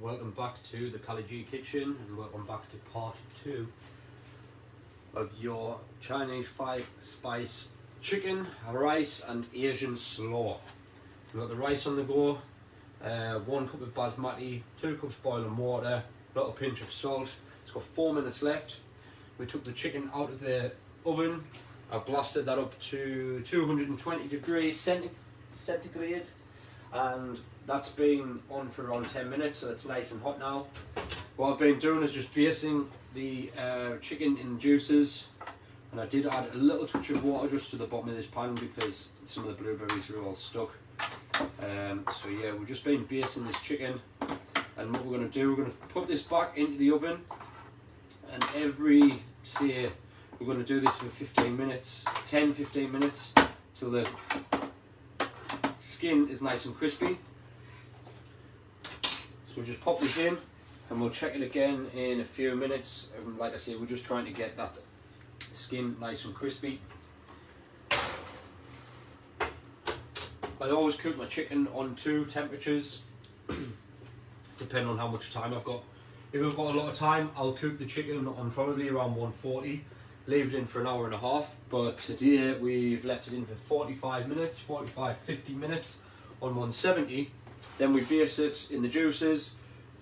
welcome back to the Cali G Kitchen and welcome back to part 2 of your Chinese 5-spice chicken, rice and Asian slaw. We've got the rice on the go, 1 cup of basmati, 2 cups boiling water, a little pinch of salt. It's got 4 minutes left. We took the chicken out of the oven. I've blasted that up to 220 degrees centigrade, and that's been on for around 10 minutes, so it's nice and hot now. What I've been doing is just basting the chicken in juices, and I did add a little touch of water just to the bottom of this pan because some of the blueberries are all stuck. So yeah, we've just been basting this chicken, and what we're going to do, we're going to put this back into the oven, and we're going to do this for 15 minutes, 10-15 minutes, till the skin is nice and crispy. So we'll just pop this in and we'll check it again in a few minutes. Like I say, we're just trying to get that skin nice and crispy. I always cook my chicken on 2 temperatures, depending on how much time I've got. If I've got a lot of time, I'll cook the chicken on probably around 140, leave it in for an hour and a half. But today we've left it in for 45 minutes, 50 minutes on 170. Then we baste it in the juices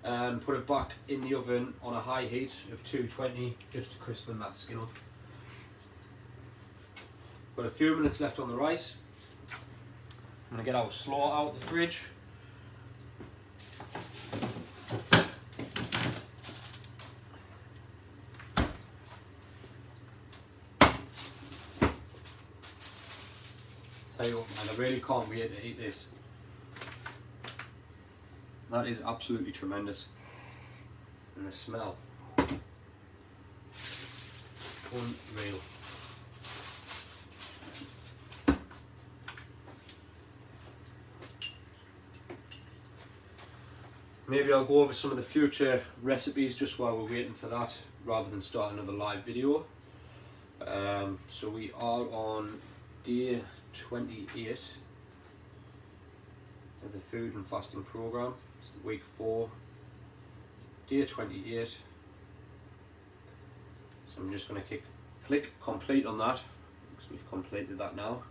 and put it back in the oven on a high heat of 220 just to crispen that skin up. Got a few minutes left on the rice. I'm going to get our slaw out of the fridge. Tell you what, man, I really can't wait to eat this. That is absolutely tremendous. And the smell, unreal. Maybe I'll go over some of the future recipes just while we're waiting for that, rather than start another live video. So we are on day 28 of the food and fasting program. So week 4, day 28. So I'm just going to click complete on that because we've completed that now.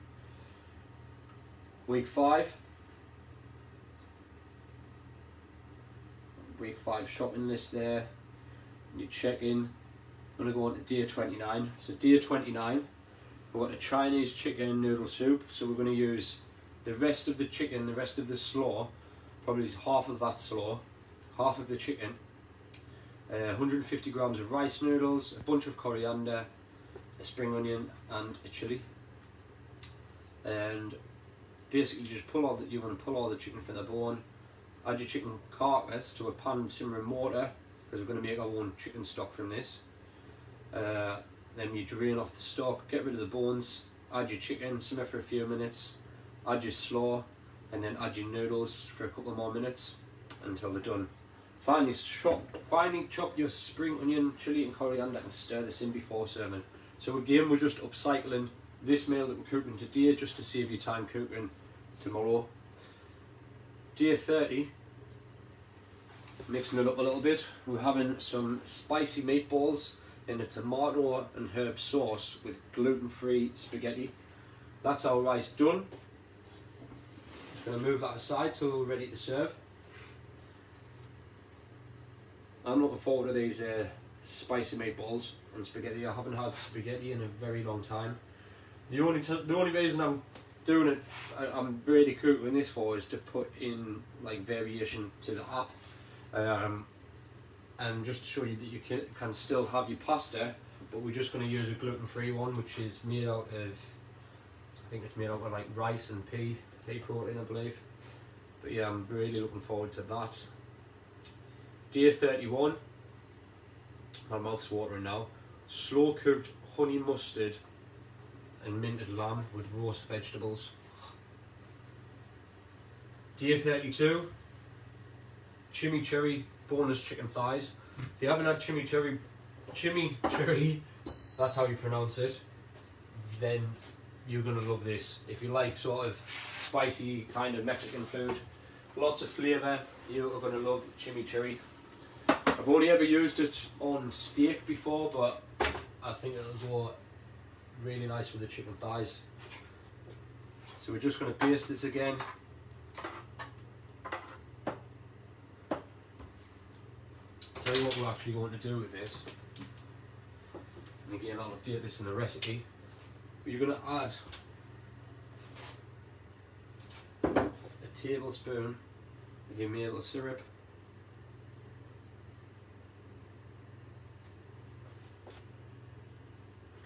Week 5. Week 5 shopping list there. You check in. I'm going to go on to day 29. So day 29, we've got a Chinese chicken noodle soup. So we're going to use the rest of the chicken, the rest of the slaw, probably half of that slaw, half of the chicken, 150 grams of rice noodles, a bunch of coriander, a spring onion and a chilli. And basically you want to pull all the chicken from the bone, add your chicken carcass to a pan of simmering water, because we're going to make our own chicken stock from this. Then you drain off the stock, get rid of the bones, add your chicken, simmer for a few minutes, add your slaw, and then add your noodles for a couple more minutes until they're done. Finally chop your spring onion, chilli and coriander and stir this in before serving. So again, we're just upcycling this meal that we're cooking today just to save you time cooking tomorrow. Day 30, mixing it up a little bit, we're having some spicy meatballs in a tomato and herb sauce with gluten-free spaghetti. That's our rice done. Just going to move that aside till we're ready to serve. I'm looking forward to these spicy meatballs and spaghetti. I haven't had spaghetti in a very long time. The only reason I'm doing it, I'm really cooking this for, is to put in like variation to the app, and just to show you that you can still have your pasta, but we're just going to use a gluten-free one, which is made out of, I think it's made out of like rice and pea protein, I believe. But yeah, I'm really looking forward to that. Day 31, my mouth's watering now. Slow cooked honey mustard and minted lamb with roast vegetables. Day 32, chimichurri boneless chicken thighs. If you haven't had chimichurri, that's how you pronounce it, then you're gonna love this. If you like sort of spicy kind of Mexican food, Lots of flavour. You are going to love chimichurri. I've only ever used it on steak before, but I think it'll go really nice with the chicken thighs. So we're just going to baste this again. Tell you what we're actually going to do with this. And again, I'll update this in the recipe. But you're going to add a tablespoon of your maple syrup.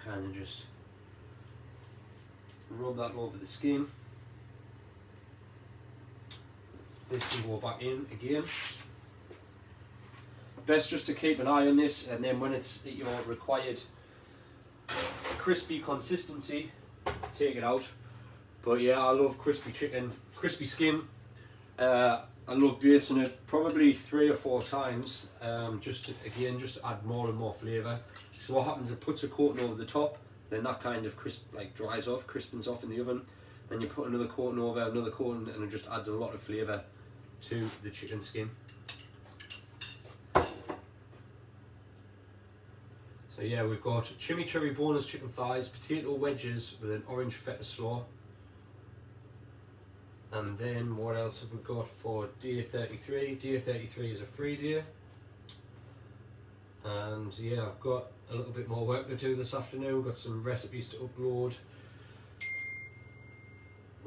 Kind of just rub that over the skin. This can go back in again. Best just to keep an eye on this, and then when it's at your required crispy consistency, take it out. But yeah, I love crispy chicken, crispy skin. I love basting it probably 3 or 4 times, just to add more and more flavour. So what happens, it puts a coating over the top, then that kind of dries off, crispens off in the oven. Then you put another coating over, another coating, and it just adds a lot of flavour to the chicken skin. So yeah, we've got chimichurri boneless chicken thighs, potato wedges with an orange feta slaw. And then what else have we got for day 33? Day 33 is a free day. And yeah, I've got a little bit more work to do this afternoon. Got some recipes to upload.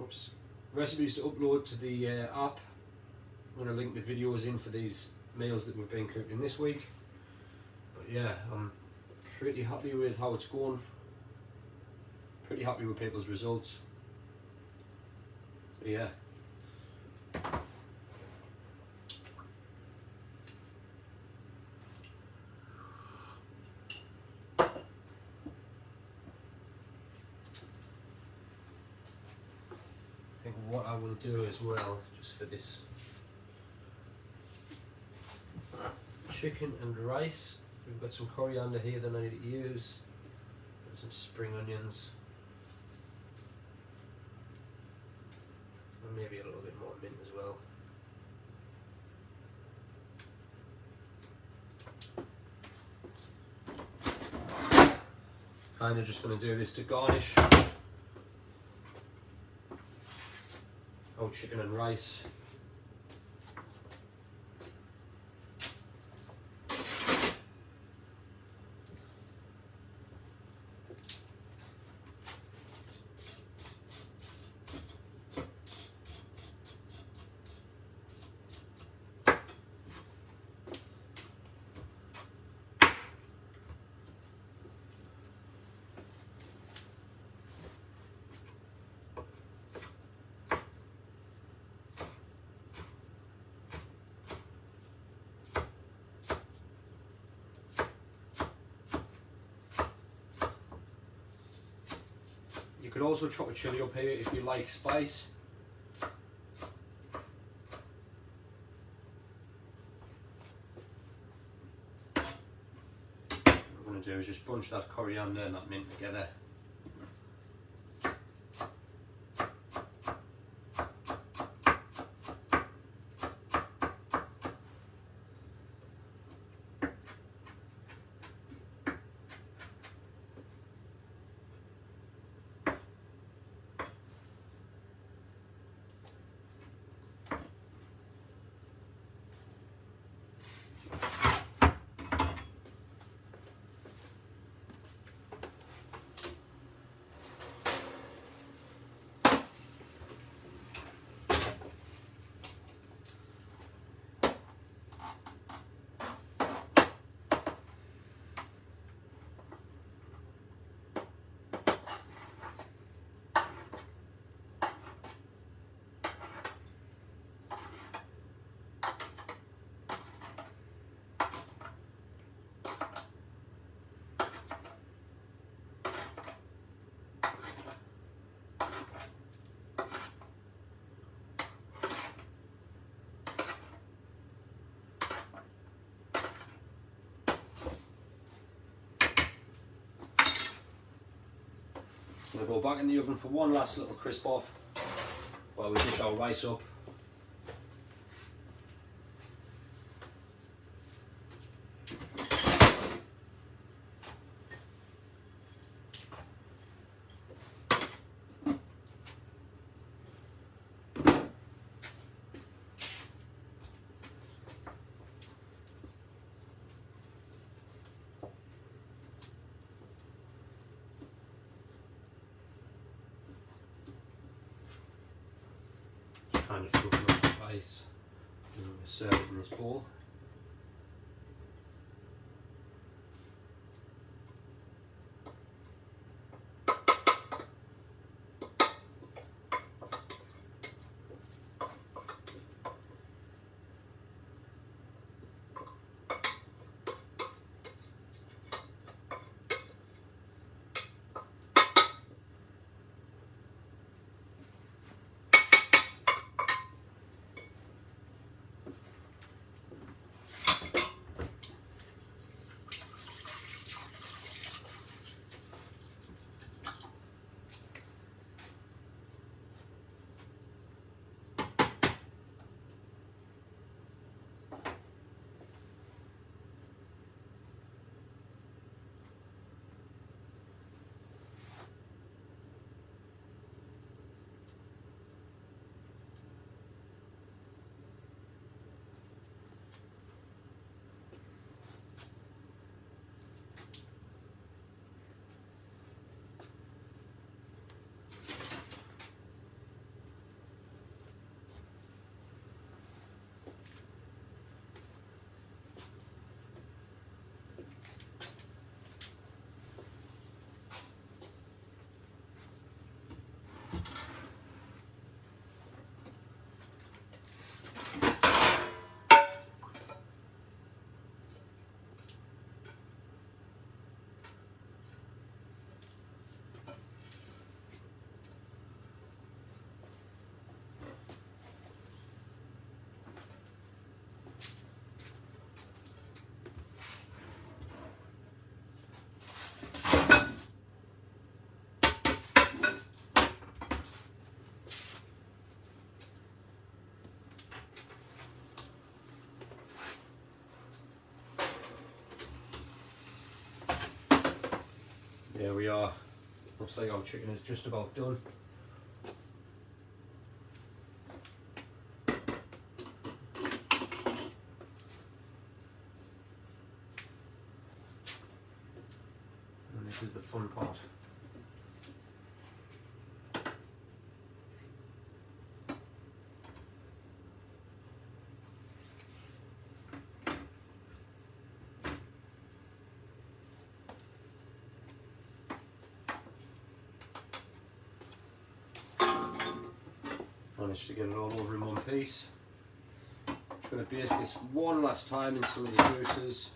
Oops. Recipes to upload to the app. I'm going to link the videos in for these meals that we've been cooking this week. But yeah, I'm pretty happy with how it's going. Pretty happy with people's results. So yeah. I think what I will do as well, just for this chicken and rice, we've got some coriander here that I need to use, and some spring onions, and maybe a little bit more mint as well. Kind of just going to do this to garnish our chicken and rice. You could also chop a chilli up here if you like spice. What I'm going to do is just bunch that coriander and that mint together. I'm going to go back in the oven for one last little crisp off while we dish our rice up. kind of toughen up the spice. And I'm going to serve it in this bowl. There we are. Looks like our chicken is just about done. And this is the fun part. Managed to get it all over in one piece. Just going to baste this one last time in some of the juices.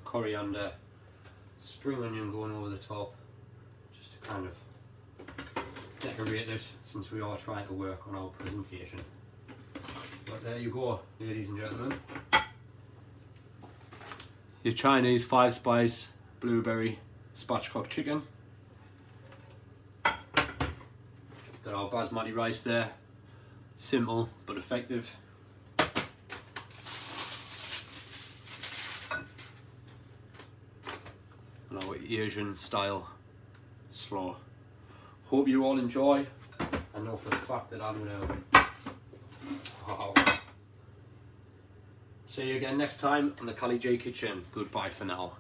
Coriander, spring onion going over the top, just to kind of decorate it, since we are trying to work on our presentation. But there you go, ladies and gentlemen. Your Chinese 5-spice blueberry spatchcock chicken. Got our basmati rice there, simple but effective. And our Asian style slaw. Hope you all enjoy. I know for the fact that I'm gonna. Wow. See you again next time on the Cali G Kitchen. Goodbye for now.